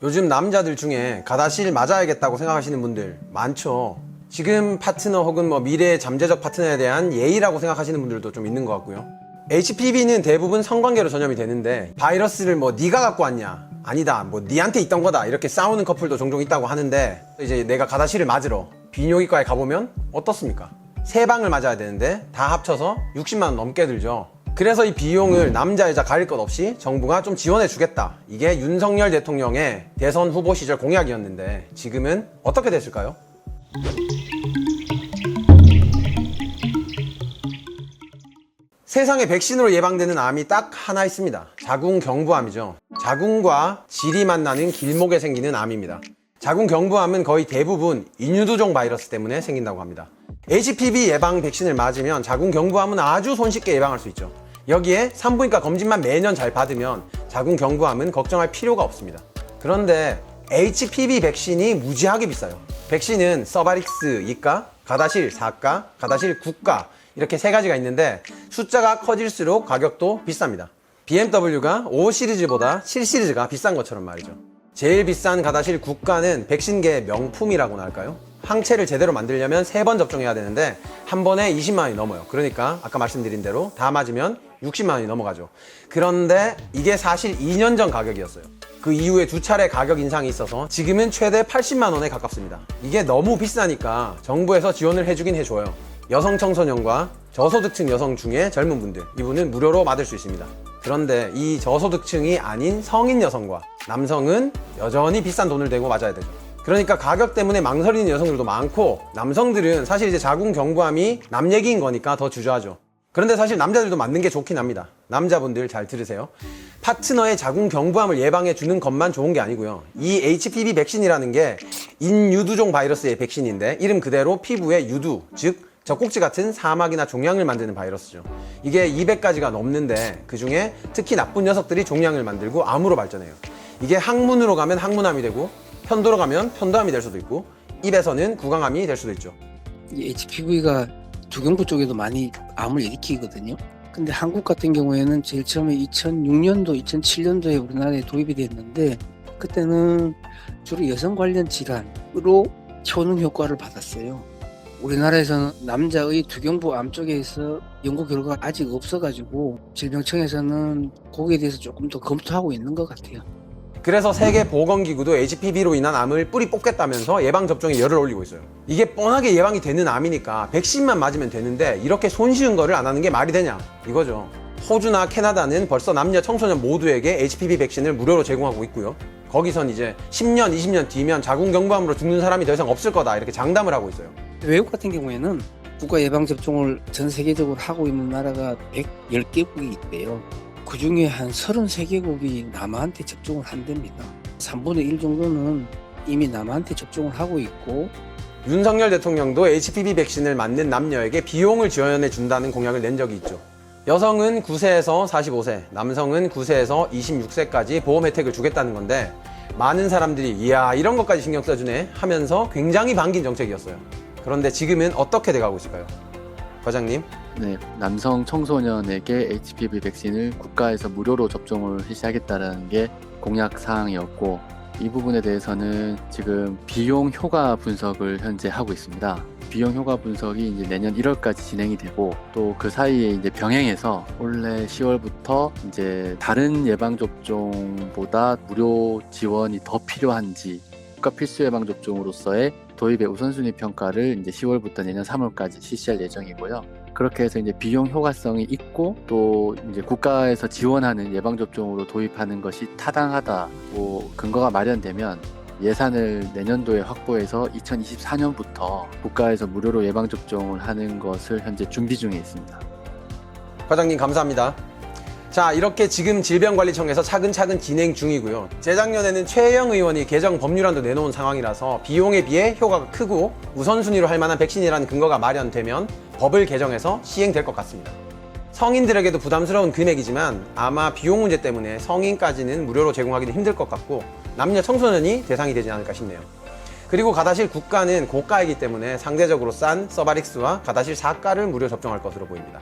요즘 남자들 중에 가다실 맞아야겠다고 생각하시는 분들 많죠. 지금 파트너 혹은 미래의 잠재적 파트너에 대한 예의라고 생각하시는 분들도 좀 있는 것 같고요. HPV는 대부분 성관계로 전염이 되는데 바이러스를 네가 갖고 왔냐, 아니다, 니한테 있던 거다, 이렇게 싸우는 커플도 종종 있다고 하는데, 이제 내가 가다실을 맞으러 비뇨기과에 가보면 어떻습니까? 3방을 맞아야 되는데 다 합쳐서 60만 원 넘게 들죠. 그래서 이 비용을 남자 여자 가릴 것 없이 정부가 좀 지원해 주겠다, 이게 윤석열 대통령의 대선 후보 시절 공약이었는데 지금은 어떻게 됐을까요? 세상에 백신으로 예방되는 암이 딱 하나 있습니다. 자궁경부암이죠. 자궁과 질이 만나는 길목에 생기는 암입니다. 자궁경부암은 거의 대부분 인유두종 바이러스 때문에 생긴다고 합니다. HPV 예방 백신을 맞으면 자궁경부암은 아주 손쉽게 예방할 수 있죠. 여기에 산부인과 검진만 매년 잘 받으면 자궁경부암은 걱정할 필요가 없습니다. 그런데 HPV 백신이 무지하게 비싸요. 백신은 서바릭스 2가, 가다실 4가, 가다실 9가, 이렇게 3가지가 있는데 숫자가 커질수록 가격도 비쌉니다. BMW가 5 시리즈보다 7 시리즈가 비싼 것처럼 말이죠. 제일 비싼 가다실 9가는 백신계의 명품이라고나 할까요? 항체를 제대로 만들려면 3번 접종해야 되는데 한 번에 20만 원이 넘어요. 그러니까 아까 말씀드린 대로 다 맞으면 60만 원이 넘어가죠. 그런데 이게 사실 2년 전 가격이었어요. 그 이후에 2차례 가격 인상이 있어서 지금은 최대 80만 원에 가깝습니다. 이게 너무 비싸니까 정부에서 지원을 해주긴 해줘요. 여성 청소년과 저소득층 여성 중에 젊은 분들, 이분은 무료로 맞을 수 있습니다. 그런데 이 저소득층이 아닌 성인 여성과 남성은 여전히 비싼 돈을 내고 맞아야 되죠. 그러니까 가격 때문에 망설이는 여성들도 많고, 남성들은 사실 이제 자궁경부암이 남 얘기인 거니까 더 주저하죠. 그런데 사실 남자들도 맞는 게 좋긴 합니다. 남자분들 잘 들으세요. 파트너의 자궁경부암을 예방해 주는 것만 좋은 게 아니고요. 이 HPV 백신이라는 게 인유두종 바이러스의 백신인데 이름 그대로 피부에 유두, 즉 젖꼭지 같은 사막이나 종양을 만드는 바이러스죠. 이게 200가지가 넘는데 그 중에 특히 나쁜 녀석들이 종양을 만들고 암으로 발전해요. 이게 항문으로 가면 항문암이 되고 편도로 가면 편도암이 될 수도 있고 입에서는 구강암이 될 수도 있죠. 이 HPV가 두경부 쪽에도 많이 암을 일으키거든요. 근데 한국 같은 경우에는 제일 처음에 2006년도, 2007년도에 우리나라에 도입이 됐는데 그때는 주로 여성 관련 질환으로 효능 효과를 받았어요. 우리나라에서는 남자의 두경부 암 쪽에서 연구 결과가 아직 없어가지고 질병청에서는 거기에 대해서 조금 더 검토하고 있는 것 같아요. 그래서 세계보건기구도 HPV로 인한 암을 뿌리 뽑겠다면서 예방접종에 열을 올리고 있어요. 이게 뻔하게 예방이 되는 암이니까 백신만 맞으면 되는데 이렇게 손쉬운 거를 안 하는 게 말이 되냐, 이거죠. 호주나 캐나다는 벌써 남녀 청소년 모두에게 HPV 백신을 무료로 제공하고 있고요. 거기선 이제 10년, 20년 뒤면 자궁경부암으로 죽는 사람이 더 이상 없을 거다, 이렇게 장담을 하고 있어요. 외국 같은 경우에는 국가 예방접종을 전 세계적으로 하고 있는 나라가 110개국이 있대요. 그 중에 한 33개국이 남한테 접종을 한답니다. 3분의 1 정도는 이미 남한테 접종을 하고 있고, 윤석열 대통령도 HPV 백신을 맞는 남녀에게 비용을 지원해 준다는 공약을 낸 적이 있죠. 여성은 9세에서 45세, 남성은 9세에서 26세까지 보험 혜택을 주겠다는 건데 많은 사람들이 이야, 이런 것까지 신경 써주네 하면서 굉장히 반긴 정책이었어요. 그런데 지금은 어떻게 돼가고 있을까요? 과장님? 네, 남성 청소년에게 HPV 백신을 국가에서 무료로 접종을 시작하겠다는 게 공약 사항이었고, 이 부분에 대해서는 지금 비용 효과 분석을 현재 하고 있습니다. 비용 효과 분석이 이제 내년 1월까지 진행이 되고, 또 그 사이에 이제 병행해서 올해 10월부터 이제 다른 예방접종보다 무료 지원이 더 필요한지 국가 필수 예방접종으로서의 도입의 우선순위 평가를 이제 10월부터 내년 3월까지 실시할 예정이고요. 그렇게 해서 이제 비용 효과성이 있고 또 이제 국가에서 지원하는 예방접종으로 도입하는 것이 타당하다, 근거가 마련되면 예산을 내년도에 확보해서 2024년부터 국가에서 무료로 예방접종을 하는 것을 현재 준비 중에 있습니다. 과장님 감사합니다. 자, 이렇게 지금 질병관리청에서 차근차근 진행 중이고요. 재작년에는 최혜영 의원이 개정 법률안도 내놓은 상황이라서 비용에 비해 효과가 크고 우선순위로 할 만한 백신이라는 근거가 마련되면 법을 개정해서 시행될 것 같습니다. 성인들에게도 부담스러운 금액이지만 아마 비용 문제 때문에 성인까지는 무료로 제공하기는 힘들 것 같고 남녀 청소년이 대상이 되지 않을까 싶네요. 그리고 가다실 9가는 고가이기 때문에 상대적으로 싼 서바릭스와 가다실 4가를 무료 접종할 것으로 보입니다.